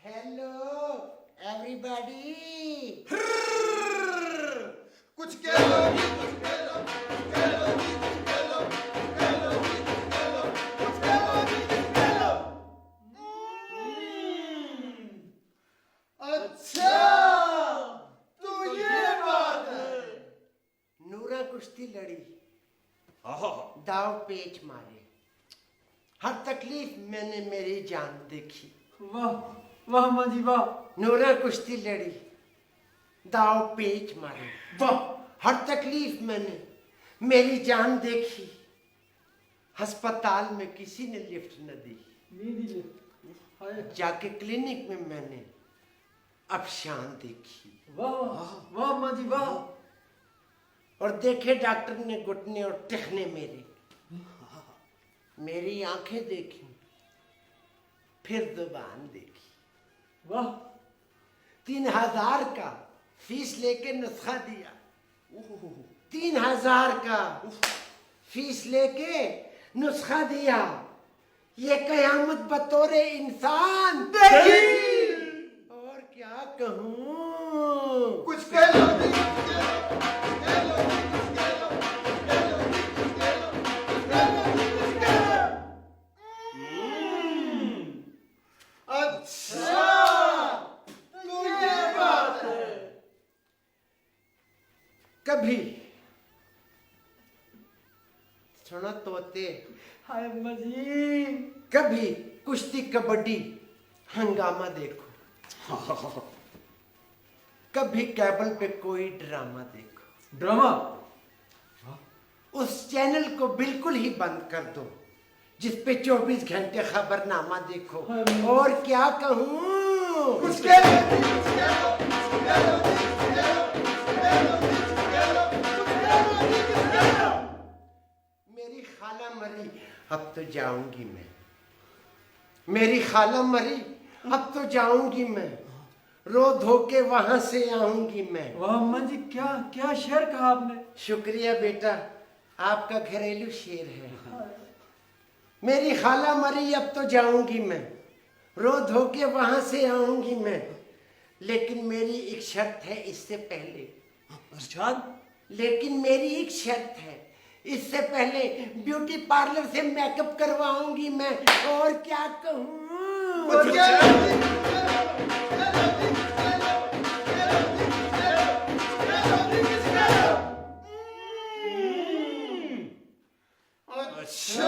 Hello everybody. कुछ कह लो जी, कुछ कह लो, कह लो जी, कुछ कह लो, कह लो जी, कुछ कह लो, कुछ कह लो जी, कुछ कह लो। अच्छा, तो ये बात है। नूरा कुश्ती लड़ी, दाव पेच मारे, हर तकलीफ मैंने मेरी जान देखी। वाह वाह माँ जी वाह। नूरा कुश्ती लड़ी, दाव पेच मारे, वाह हर तकलीफ मैंने मेरी जान देखी। अस्पताल में किसी ने लिफ्ट न दी, जाके क्लिनिक में मैंने अब शान देखी। वाह वाह माँ जी वाह। और देखे डॉक्टर ने घुटने और टखने मेरी आंखें देखी, फिर जुबान देखी। वाह 3000 का फीस लेके नुस्खा दिया, 3000 का फीस लेके नुस्खा दिया। ये कयामत बतौरे इंसान देखी। और क्या कहूँ, कुछ कह लो जी, कुछ कह लो, कह लो जी, कुछ कह लो, कह लो जी, कुछ कह लो, कह लो जी, कुछ कह लो। अच्छा, तो ये बात है। कभी सुनो तोते, हाय माँ जी। कभी कुश्ती कबड्डी हंगामा देखो, कभी केबल पे कोई ड्रामा देखो। ड्रामा उस चैनल को बिल्कुल ही बंद कर दो जिस पे 24 घंटे खबरनामा देखो। और क्या कहूँ, कुछ कह लो जी, कुछ कह लो, कुछ कह लो जी, कुछ कह लो, कह लो जी, कुछ कह लो, कुछ कह लो जी, कुछ कह लो। मेरी खाला मरी अब तो जाऊंगी मैं, मेरी खाला मरी अब तो जाऊंगी मैं, रो धो के वहां से आऊंगी मैं। वाह माँ जी क्या क्या शेर कहा आपने। शुक्रिया बेटा, आपका घरेलू शेर है। मेरी खाला मरी अब तो जाऊंगी मैं, रो धो के वहां से आऊंगी मैं, लेकिन मेरी एक शर्त है इससे पहले। अरशाद लेकिन मेरी एक शर्त है, इससे पहले ब्यूटी पार्लर से मेकअप करवाऊंगी मैं। और क्या कहूँ, कुछ कह लो जी, कुछ कह लो, कह लो जी, कुछ कह लो, कह लो जी, कुछ कह लो, कह लो जी, कुछ कह लो। अच्छा,